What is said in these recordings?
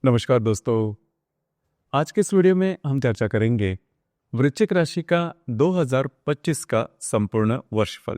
नमस्कार दोस्तों। आज के इस वीडियो में हम चर्चा करेंगे वृश्चिक राशि का 2025 का संपूर्ण वर्षफल।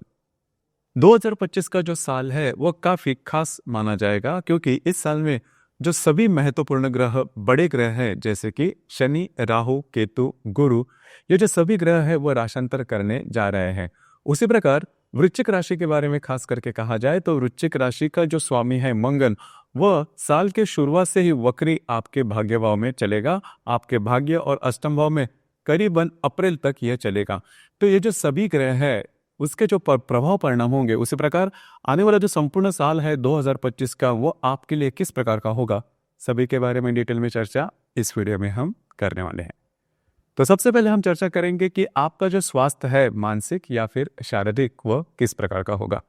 2025 का जो साल है वो काफी खास माना जाएगा क्योंकि इस साल में जो सभी महत्वपूर्ण ग्रह बड़े ग्रह हैं जैसे कि शनि, राहु, केतु, गुरु, ये जो सभी ग्रह हैं वो राशांतर करने जा रहे हैं। उसी प्रकार वृश्चिक राशि के बारे में खास करके कहा जाए तो वृश्चिक राशि का जो स्वामी है मंगल, वह साल के शुरुआत से ही वक्री आपके भाग्य भाव में चलेगा। आपके भाग्य और अष्टम भाव में करीबन अप्रैल तक यह चलेगा। तो ये जो सभी ग्रह है उसके जो प्रभाव परिणाम होंगे, उसी प्रकार आने वाला जो संपूर्ण साल है 2025 का वो आपके लिए किस प्रकार का होगा, सभी के बारे में डिटेल में चर्चा इस वीडियो में हम करने वाले हैं। तो सबसे पहले हम चर्चा करेंगे कि आपका जो स्वास्थ्य है मानसिक या फिर शारीरिक वह किस प्रकार का होगा।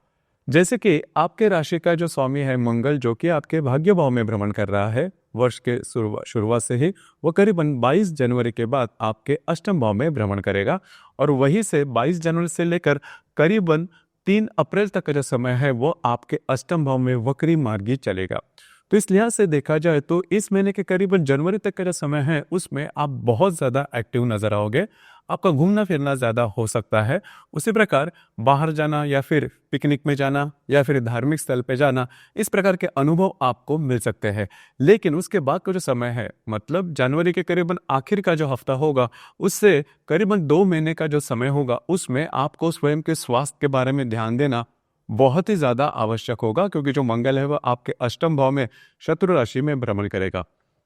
जैसे कि आपके राशि का जो स्वामी है मंगल, जो कि आपके भाग्य भाव में भ्रमण कर रहा है वर्ष के शुरुआत से ही, वो करीबन 22 जनवरी के बाद आपके अष्टम भाव में भ्रमण करेगा और वहीं से 22 जनवरी से लेकर करीबन 3 अप्रैल तक का जो समय है वो आपके अष्टम भाव में वक्री मार्गी चलेगा। तो इस लिहाज से देखा जाए तो इस महीने के करीबन जनवरी तक का जो समय है उसमें आप बहुत ज़्यादा एक्टिव नजर आओगे। आपका घूमना फिरना ज़्यादा हो सकता है। उसी प्रकार बाहर जाना या फिर पिकनिक में जाना या फिर धार्मिक स्थल पे जाना, इस प्रकार के अनुभव आपको मिल सकते हैं। लेकिन उसके बाद का जो समय है, मतलब जनवरी के करीबन आखिर का जो हफ्ता होगा उससे करीबन 2 महीने का जो समय होगा उसमें आपको स्वयं के स्वास्थ्य के बारे में ध्यान देना बहुत ही ज्यादा आवश्यक होगा क्योंकि जो मंगल है वह आपके अष्टम भाव में शत्रु राशि में भ्रमण करेगा।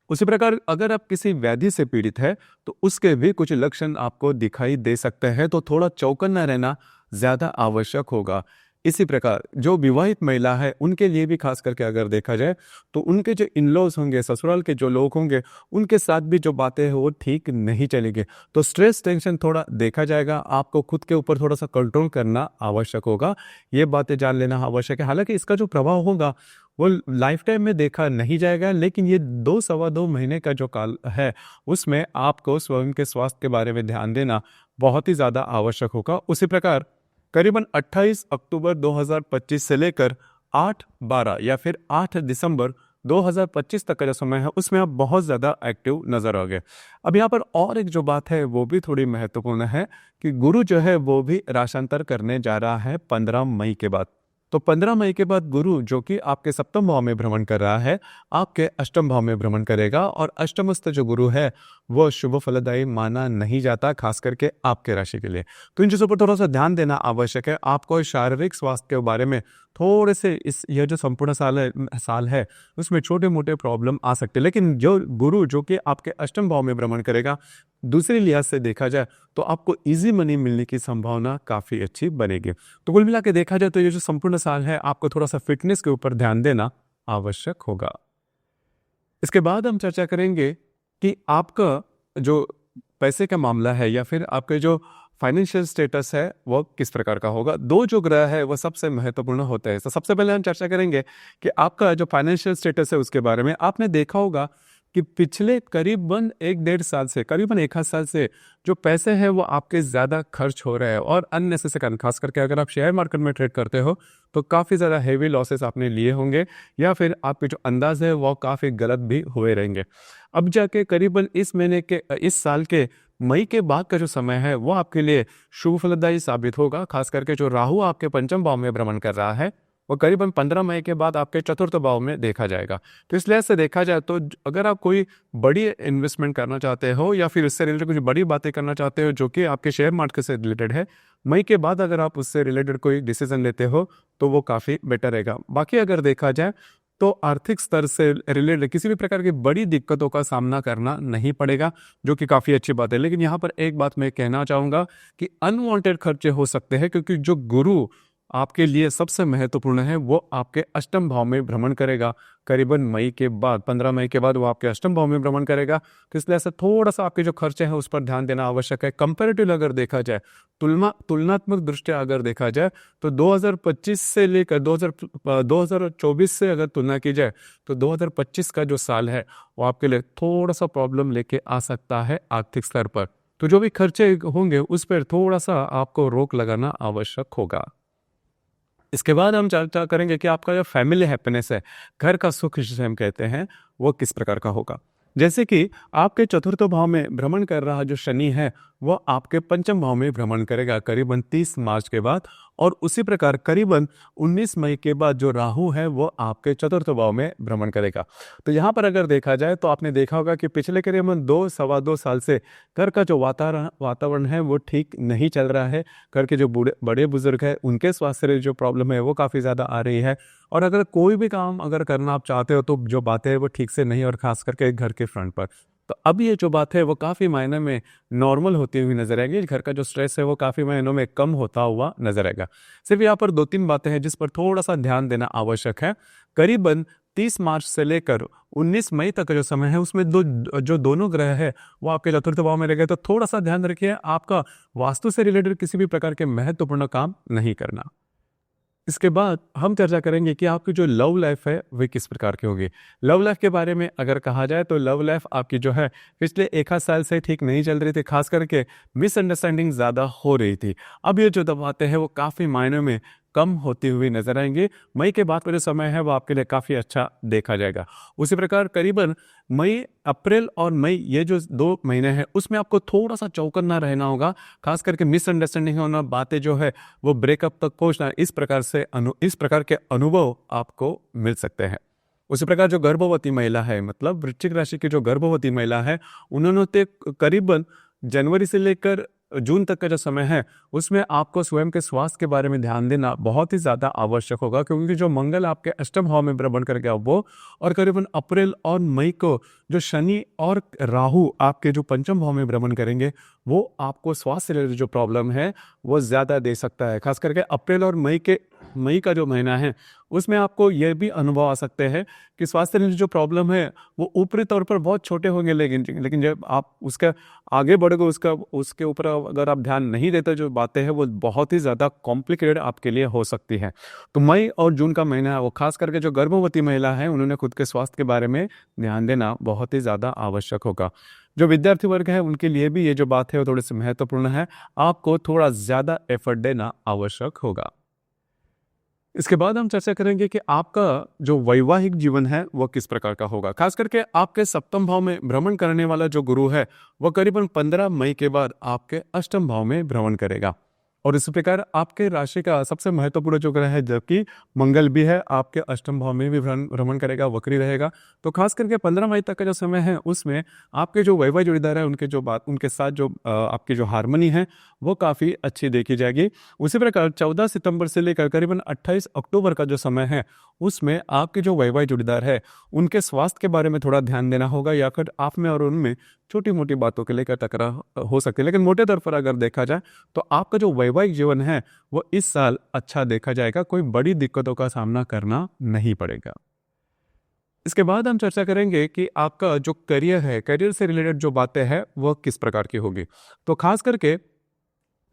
उसी प्रकार अगर आप किसी व्याधि से पीड़ित है तो उसके भी कुछ लक्षण आपको दिखाई दे सकते हैं, तो थोड़ा चौकन्ना रहना ज्यादा आवश्यक होगा। इसी प्रकार जो विवाहित महिला है उनके लिए भी खास करके अगर देखा जाए तो उनके जो इन-लॉज होंगे, ससुराल के जो लोग होंगे, उनके साथ भी जो बातें हैं वो ठीक नहीं चलेगी। तो स्ट्रेस टेंशन थोड़ा देखा जाएगा। आपको खुद के ऊपर थोड़ा सा कंट्रोल करना आवश्यक होगा। ये बातें जान लेना आवश्यक है। हालांकि इसका जो प्रभाव होगा वो लाइफ टाइम में देखा नहीं जाएगा, लेकिन ये 2 सवा 2 महीने का जो काल है उसमें आपको स्वयं के स्वास्थ्य के बारे में ध्यान देना बहुत ही ज़्यादा आवश्यक होगा। उसी प्रकार करीबन 28 अक्टूबर 2025 से लेकर 8/12 या फिर 8 दिसंबर 2025 तक का जो समय है उसमें आप बहुत ज़्यादा एक्टिव नजर आओगे। अब यहाँ पर और एक जो बात है वो भी थोड़ी महत्वपूर्ण है कि गुरु जो है वो भी राशांतर करने जा रहा है 15 मई के बाद। तो 15 मई के बाद गुरु, जो कि आपके सप्तम भाव में भ्रमण कर रहा है, आपके अष्टम भाव में भ्रमण करेगा और अष्टमस्थ जो गुरु है वो शुभ फलदायी माना नहीं जाता, खास करके आपके राशि के लिए। तो इन चीज़ों पर थोड़ा सा ध्यान देना आवश्यक है। आपको शारीरिक स्वास्थ्य के बारे में थोड़े से यह जो संपूर्ण साल है उसमें छोटे मोटे प्रॉब्लम आ सकते हैं, लेकिन जो गुरु जो कि आपके अष्टम भाव में भ्रमण करेगा, दूसरी लिहाज से देखा जाए तो आपको इजी मनी मिलने की संभावना काफ़ी अच्छी बनेगी। तो कुल मिला के देखा जाए तो ये जो संपूर्ण साल है आपको थोड़ा सा फिटनेस के ऊपर ध्यान देना आवश्यक होगा। इसके बाद हम चर्चा करेंगे कि आपका जो पैसे का मामला है या फिर आपके जो फाइनेंशियल स्टेटस है वो किस प्रकार का होगा। 2 जो ग्रह है वो सबसे महत्वपूर्ण होते हैं। तो सबसे पहले हम चर्चा करेंगे कि आपका जो फाइनेंशियल स्टेटस है उसके बारे में। आपने देखा होगा कि पिछले करीबन 1-1.5 साल से, करीबन 1 साल से जो पैसे हैं वो आपके ज़्यादा खर्च हो रहे हैं और अननेसेसरी, खास करके अगर आप शेयर मार्केट में ट्रेड करते हो तो काफ़ी ज़्यादा हेवी लॉसेस आपने लिए होंगे या फिर आपके जो अंदाज है वो काफ़ी गलत भी हुए रहेंगे। अब जाके करीबन इस साल के मई के बाद का जो समय है वो आपके लिए शुभ फलदायी साबित होगा। खास करके जो राहु आपके पंचम भाव में भ्रमण कर रहा है वो करीबन 15 मई के बाद आपके चतुर्थ भाव में देखा जाएगा। तो इसलिए से देखा जाए तो अगर आप कोई बड़ी इन्वेस्टमेंट करना चाहते हो या फिर इससे रिलेटेड कुछ बड़ी बातें करना चाहते हो जो कि आपके शेयर मार्केट से रिलेटेड है, मई के बाद अगर आप उससे रिलेटेड कोई डिसीजन लेते हो तो वो काफ़ी बेटर रहेगा। बाकी अगर देखा जाए तो आर्थिक स्तर से रिलेटेड किसी भी प्रकार की बड़ी दिक्कतों का सामना करना नहीं पड़ेगा, जो कि काफ़ी अच्छी बात है। लेकिन यहाँ पर एक बात मैं कहना चाहूँगा कि अनवांटेड खर्चे हो सकते हैं क्योंकि जो गुरु आपके लिए सबसे महत्वपूर्ण है वो आपके अष्टम भाव में भ्रमण करेगा। करीबन मई के बाद, 15 मई के बाद वो आपके अष्टम भाव में भ्रमण करेगा। तो इसलिए ऐसा थोड़ा सा आपके जो खर्चे हैं उस पर ध्यान देना आवश्यक है। कंपैरेटिव अगर देखा जाए, तुलनात्मक दृष्टिया अगर देखा जाए तो 2025 से लेकर 2024 से अगर तुलना की जाए तो 2025 का जो साल है वो आपके लिए थोड़ा सा प्रॉब्लम लेके आ सकता है आर्थिक स्तर पर। तो जो भी खर्चे होंगे उस पर थोड़ा सा आपको रोक लगाना आवश्यक होगा। इसके बाद हम चर्चा करेंगे कि आपका जो फैमिली हैप्पीनेस है, घर का सुख जिसे हम कहते हैं, वो किस प्रकार का होगा। जैसे कि आपके चतुर्थ भाव में भ्रमण कर रहा जो शनि है, वो आपके पंचम भाव में भ्रमण करेगा करीबन 30 मार्च के बाद, और उसी प्रकार करीबन 19 मई के बाद जो राहु है वो आपके चतुर्थ भाव में भ्रमण करेगा। तो यहाँ पर अगर देखा जाए तो आपने देखा होगा कि पिछले करीबन 2 सवा 2 साल से घर का जो वातावरण है वो ठीक नहीं चल रहा है। घर के जो बड़े बुजुर्ग हैं उनके स्वास्थ्य से जो प्रॉब्लम है वो काफ़ी ज़्यादा आ रही है, और अगर कोई भी काम अगर करना आप चाहते हो तो जो बातें हैं वो ठीक से नहीं, और खास करके घर के फ्रंट पर। तो अब ये जो बात है वो काफ़ी मायने में नॉर्मल होती हुई नजर आएगी। घर का जो स्ट्रेस है वो काफ़ी महीनों में कम होता हुआ नजर आएगा। सिर्फ यहाँ पर 2-3 बातें हैं जिस पर थोड़ा सा ध्यान देना आवश्यक है। करीबन 30 मार्च से लेकर 19 मई तक का जो समय है उसमें जो दोनों ग्रह है वो आपके चतुर्थ भाव में रह गए, तो थोड़ा सा ध्यान रखिए आपका वास्तु से रिलेटेड किसी भी प्रकार के महत्वपूर्ण काम नहीं करना। इसके बाद हम चर्चा करेंगे कि आपकी जो लव लाइफ है वह किस प्रकार की होगी। लव लाइफ के बारे में अगर कहा जाए तो लव लाइफ आपकी जो है पिछले 1 आध साल से ठीक नहीं चल रही थी, खास करके मिसअंडरस्टैंडिंग ज़्यादा हो रही थी। अब ये जो दबाते हैं वो काफ़ी मायनों में कम होती हुई नजर आएंगे। मई के बाद का जो समय है वो आपके लिए काफ़ी अच्छा देखा जाएगा। उसी प्रकार करीबन मई, अप्रैल और मई ये जो 2 महीने हैं उसमें आपको थोड़ा सा चौकन्ना रहना होगा, खास करके मिसअंडरस्टैंडिंग होना, बातें जो है वो ब्रेकअप तक पहुंचना, इस प्रकार के अनुभव आपको मिल सकते हैं। उसी प्रकार जो गर्भवती महिला है, मतलब वृश्चिक राशि की जो गर्भवती महिला है, उन्होंने तो करीबन जनवरी से लेकर जून तक का जो समय है उसमें आपको स्वयं के स्वास्थ्य के बारे में ध्यान देना बहुत ही ज़्यादा आवश्यक होगा, क्योंकि जो मंगल आपके अष्टम भाव में भ्रमण करेगा वो, और करीबन अप्रैल और मई को जो शनि और राहु आपके जो पंचम भाव में भ्रमण करेंगे वो आपको स्वास्थ्य से रिलेटेड जो प्रॉब्लम है वो ज़्यादा दे सकता है। खास करके अप्रैल और मई का जो महीना है उसमें आपको यह भी अनुभव आ सकते हैं कि स्वास्थ्य रिलेटेड जो प्रॉब्लम है वो ऊपरी तौर पर बहुत छोटे होंगे, लेकिन जब आप उसका आगे बढ़ोगे उसके ऊपर अगर आप ध्यान नहीं देते, जो बातें हैं वो बहुत ही ज़्यादा कॉम्प्लिकेटेड आपके लिए हो सकती है। तो मई और जून का महीना है वो खास करके जो गर्भवती महिला है उन्होंने खुद के स्वास्थ्य के बारे में ध्यान देना बहुत ही ज़्यादा आवश्यक होगा। जो विद्यार्थी वर्ग है उनके लिए भी ये जो बात है वो थोड़ी सी महत्वपूर्ण है, आपको थोड़ा ज़्यादा एफर्ट देना आवश्यक होगा। इसके बाद हम चर्चा करेंगे कि आपका जो वैवाहिक जीवन है वो किस प्रकार का होगा। खास करके आपके सप्तम भाव में भ्रमण करने वाला जो गुरु है वो करीबन 15 मई के बाद आपके अष्टम भाव में भ्रमण करेगा, और इस प्रकार आपके राशि का सबसे महत्वपूर्ण जो ग्रह है, जबकि मंगल भी है, आपके अष्टम भाव में भी भ्रमण करेगा, वक्री रहेगा। तो खास करके 15 मई तक का जो समय है उसमें आपके जो वैवाहिक जोड़ीदार है उनके साथ जो आपकी जो हारमोनी है वो काफ़ी अच्छी देखी जाएगी। उसी प्रकार 14 सितंबर से लेकर करीबन 28 अक्टूबर का जो समय है उसमें आपके जो वैवाहिक जोड़ीदार है उनके स्वास्थ्य के बारे में थोड़ा ध्यान देना होगा, या फिर आप में और उनमें छोटी मोटी बातों के लेकर टकराव हो सकती है। लेकिन मोटे तौर पर अगर देखा जाए तो आपका जो वैवाहिक जीवन है वो इस साल अच्छा देखा जाएगा, कोई बड़ी दिक्कतों का सामना करना नहीं पड़ेगा। इसके बाद हम चर्चा करेंगे कि आपका जो करियर है, करियर से रिलेटेड जो बातें हैं वो किस प्रकार की होगी। तो खास करके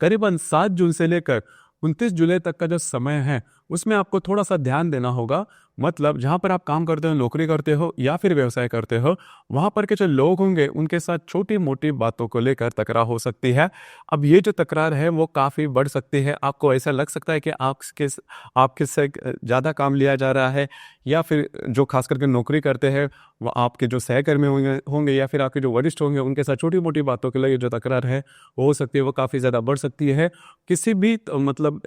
करीबन 7 जून से लेकर 29 जुलाई तक का जो समय है उसमें आपको थोड़ा सा ध्यान देना होगा। मतलब जहाँ पर आप काम करते हो, नौकरी करते हो या फिर व्यवसाय करते हो, वहाँ पर के जो लोग होंगे उनके साथ छोटी मोटी बातों को लेकर तकरार हो सकती है। अब ये जो तकरार है वो काफ़ी बढ़ सकती है, आपको ऐसा लग सकता है कि आपके से ज़्यादा काम लिया जा रहा है, या फिर जो खास करके नौकरी करते हैं वो आपके जो सहकर्मी होंगे या फिर आपके जो वरिष्ठ होंगे उनके साथ छोटी मोटी बातों के लिए जो तकरार है वो हो सकती है, वो काफ़ी ज़्यादा बढ़ सकती है। किसी भी मतलब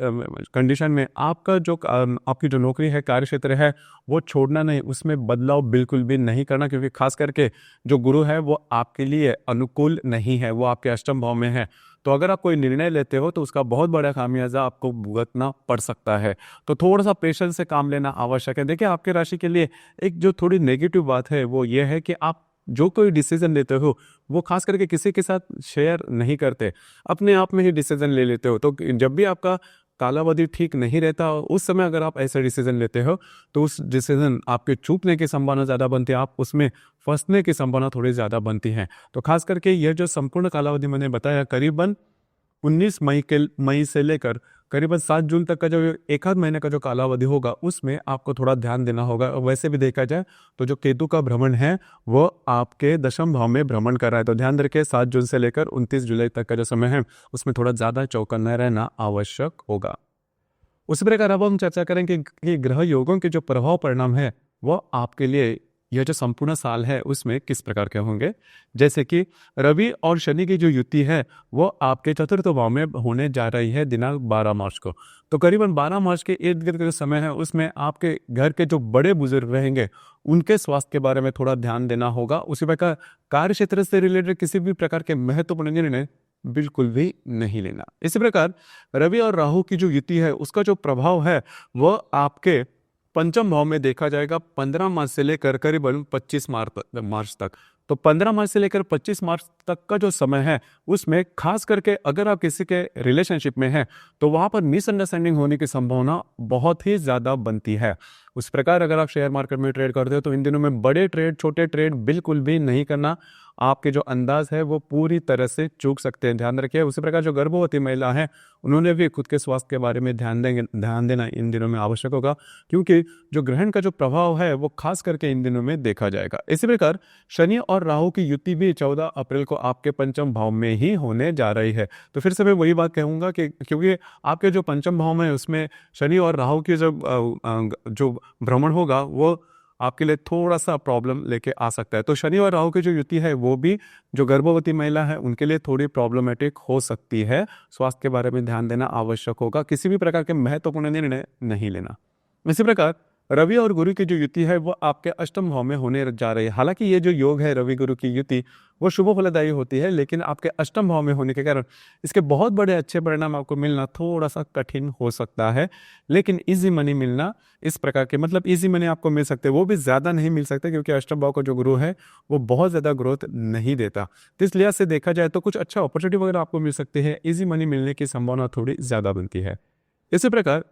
कंडीशन में आपकी जो नौकरी है, कार्य क्षेत्र है, वो छोड़ना नहीं, उसमें बदलाव बिल्कुल भी नहीं करना, क्योंकि खास करके जो गुरु है वो आपके लिए अनुकूल नहीं है, वो आपके अष्टम भाव में है। तो अगर आप कोई निर्णय लेते हो तो उसका बहुत बड़ा खामियाजा आपको भुगतना पड़ सकता है। तो थोड़ा सा पेशेंस से काम लेना आवश्यक है। देखिए, आपके राशि के लिए एक जो थोड़ी नेगेटिव बात है वो ये है कि आप जो कोई डिसीजन लेते हो वो खास करके किसी के साथ शेयर नहीं करते, अपने आप में ही डिसीजन ले लेते हो। तो जब भी आपका कालावधि ठीक नहीं रहता, उस समय अगर आप ऐसा डिसीजन लेते हो तो उस डिसीजन आपके चूकने की संभावना ज़्यादा बनती है, आप उसमें फंसने की संभावना थोड़ी ज़्यादा बनती है। तो खास करके यह जो संपूर्ण कालावधि मैंने बताया, करीबन 19 मई से लेकर करीबन 7 जून तक का जो 1 आध महीने का जो कालावधि होगा उसमें आपको थोड़ा ध्यान देना होगा। वैसे भी देखा जाए तो जो केतु का भ्रमण है वो आपके दशम भाव में भ्रमण कर रहा है, तो ध्यान रखिए 7 जून से लेकर 29 जुलाई तक का जो समय है उसमें थोड़ा ज़्यादा चौकन्ना रहना आवश्यक होगा। उसी प्रकार अब हम चर्चा करेंगे कि ग्रह योगों के जो प्रभाव परिणाम है वो आपके लिए यह जो संपूर्ण साल है उसमें किस प्रकार के होंगे। जैसे कि रवि और शनि की जो युति है वो आपके चतुर्थ भाव में होने जा रही है दिनांक 12 मार्च को। तो करीबन 12 मार्च के इर्द गिर्द जो समय है उसमें आपके घर के जो बड़े बुजुर्ग रहेंगे उनके स्वास्थ्य के बारे में थोड़ा ध्यान देना होगा। उसी प्रकार कार्य क्षेत्र से रिलेटेड किसी भी प्रकार के महत्वपूर्ण निर्णय बिल्कुल भी नहीं लेना। इसी प्रकार रवि और राहु की जो युति है उसका जो प्रभाव है वह आपके पंचम भाव में देखा जाएगा 15 मार्च से लेकर करीबन 25 मार्च तक। तो 15 मार्च से लेकर 25 मार्च तक का जो समय है उसमें खास करके अगर आप किसी के रिलेशनशिप में हैं तो वहां पर मिसअंडरस्टैंडिंग होने की संभावना बहुत ही ज्यादा बनती है। उस प्रकार अगर आप शेयर मार्केट में ट्रेड करते हो तो इन दिनों में बड़े ट्रेड छोटे ट्रेड बिल्कुल भी नहीं करना। आपके जो अंदाज है वो पूरी तरह से चूक सकते हैं, ध्यान रखिए। उसी प्रकार जो गर्भवती महिला है उन्होंने भी खुद के स्वास्थ्य के बारे में ध्यान देना इन दिनों में आवश्यक होगा, क्योंकि जो ग्रहण का जो प्रभाव है वो खास करके इन दिनों में देखा जाएगा। इसी प्रकार शनि और राहु की युति भी 14 अप्रैल को आपके पंचम भाव में ही होने जा रही है। तो फिर से मैं वही बात कहूंगा कि क्योंकि आपके जो पंचम भाव में उसमें शनि और राहु की जो भ्रमण होगा वो आपके लिए थोड़ा सा प्रॉब्लम लेके आ सकता है। तो शनि और राहु की जो युति है वो भी जो गर्भवती महिला है उनके लिए थोड़ी प्रॉब्लमेटिक हो सकती है। स्वास्थ्य के बारे में ध्यान देना आवश्यक होगा, किसी भी प्रकार के महत्वपूर्ण निर्णय नहीं लेना। इसी प्रकार रवि और गुरु की जो युति है वो आपके अष्टम भाव में होने जा रही है। हालांकि ये जो योग है रवि गुरु की युति वो शुभ फलदायी होती है, लेकिन आपके अष्टम भाव में होने के कारण इसके बहुत बड़े अच्छे परिणाम आपको मिलना थोड़ा सा कठिन हो सकता है। लेकिन इजी मनी मिलना इस प्रकार के मतलब इजी मनी आपको मिल सकते हैं, वो भी ज़्यादा नहीं मिल सकते क्योंकि अष्टम भाव का जो गुरु है वो बहुत ज़्यादा ग्रोथ नहीं देता। तो इस लिहाज से देखा जाए तो कुछ अच्छा अपॉर्चुनिटी वगैरह आपको मिल सकते हैं, इजी मनी मिलने की संभावना थोड़ी ज़्यादा बनती है। इसी प्रकार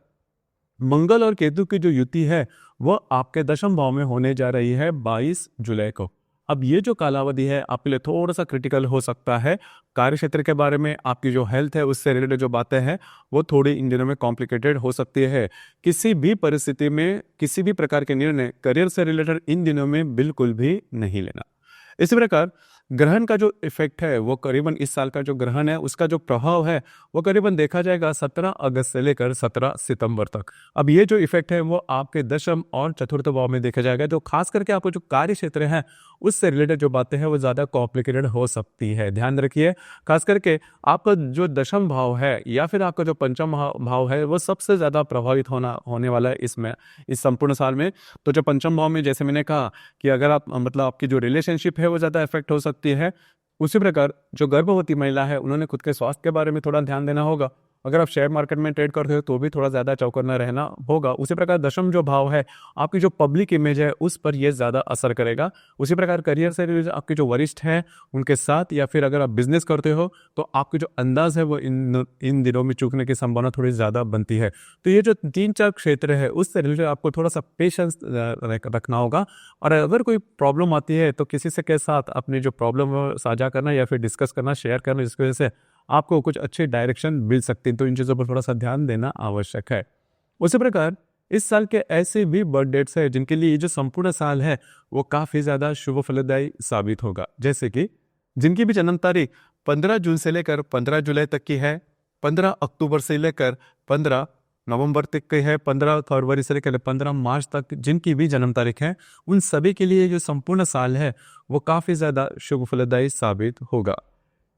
मंगल और केतु की जो युति है वह आपके दशम भाव में होने जा रही है 22 जुलाई को। अब ये जो कालावधि है आपके लिए थोड़ा सा क्रिटिकल हो सकता है। कार्य क्षेत्र के बारे में आपकी जो हेल्थ है उससे रिलेटेड जो बातें हैं वो थोड़ी इन दिनों में कॉम्प्लिकेटेड हो सकती है। किसी भी परिस्थिति में किसी भी प्रकार के निर्णय करियर से रिलेटेड इन दिनों में बिल्कुल भी नहीं लेना। इसी प्रकार ग्रहण का जो इफेक्ट है वो करीबन इस साल का जो ग्रहण है उसका जो प्रभाव है वो करीबन देखा जाएगा 17 अगस्त से लेकर 17 सितंबर तक। अब ये जो इफेक्ट है वो आपके दशम और चतुर्थ भाव में देखा जाएगा, जो खास करके आपको जो कार्य क्षेत्र है उससे रिलेटेड जो बातें हैं वो ज़्यादा कॉम्प्लिकेटेड हो सकती है। ध्यान रखिए, खास करके आपका जो दशम भाव है या फिर आपका जो पंचम भाव है वो सबसे ज़्यादा प्रभावित होने वाला है इसमें इस संपूर्ण साल में। तो जो पंचम भाव में जैसे मैंने कहा कि अगर आप मतलब आपकी जो रिलेशनशिप है वो ज़्यादा इफेक्ट हो सकती है। उसी प्रकार जो गर्भवती महिला है उन्होंने खुद के स्वास्थ्य के बारे में थोड़ा ध्यान देना होगा। अगर आप शेयर मार्केट में ट्रेड करते हो तो भी थोड़ा ज़्यादा चौकन्ना रहना होगा। उसी प्रकार दशम जो भाव है आपकी जो पब्लिक इमेज है उस पर यह ज़्यादा असर करेगा। उसी प्रकार करियर से रिलेटेड आपके जो वरिष्ठ हैं उनके साथ या फिर अगर आप बिजनेस करते हो तो आपकी जो अंदाज है वो इन दिनों में चूकने की संभावना थोड़ी ज़्यादा बनती है। तो ये जो 3-4 क्षेत्र है उससे रिलेटेड आपको थोड़ा सा पेशेंस रखना होगा। और अगर कोई प्रॉब्लम आती है तो किसी से के साथ अपनी जो प्रॉब्लम साझा करना या फिर डिस्कस करना, शेयर करना, जिसकी वजह से आपको कुछ अच्छी डायरेक्शन मिल सकती है। तो इन चीज़ों पर थोड़ा सा ध्यान देना आवश्यक है। उसी प्रकार इस साल के ऐसे भी बर्थ डेट्स हैं जिनके लिए ये जो संपूर्ण साल है वो काफ़ी ज़्यादा शुभ फलदायी साबित होगा। जैसे कि जिनकी भी जन्म तारीख 15 जून से लेकर 15 जुलाई तक की है, 15 अक्टूबर से लेकर 15 नवंबर तक की है, 15 फरवरी से लेकर 15 मार्च तक जिनकी भी जन्म तारीख है, उन सभी के लिए जो संपूर्ण साल है वो काफ़ी ज़्यादा शुभ फलदायी साबित होगा।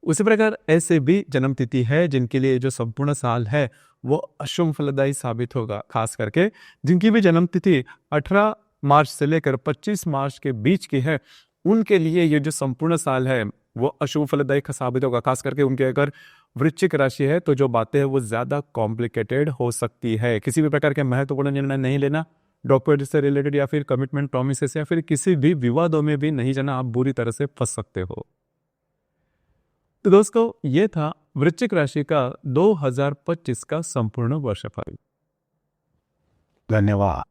उसी प्रकार ऐसे भी जन्म तिथि है जिनके लिए जो संपूर्ण साल है वो अशुभ फलदायी साबित होगा। खास करके जिनकी भी जन्म तिथि 18 मार्च से लेकर 25 मार्च के बीच की है उनके लिए ये जो संपूर्ण साल है वो अशुभ फलदायी साबित होगा। खास करके उनके अगर वृश्चिक राशि है तो जो बातें हैं वो ज़्यादा कॉम्प्लिकेटेड हो सकती है। किसी भी प्रकार के महत्वपूर्ण निर्णय नहीं लेना, डॉक्यूमेंट से रिलेटेड या फिर कमिटमेंट प्रॉमिसेस या फिर किसी भी विवादों में भी नहीं जाना, आप बुरी तरह से फंस सकते हो। तो दोस्तों ये था वृश्चिक राशि का 2025 का संपूर्ण वर्षफल। धन्यवाद।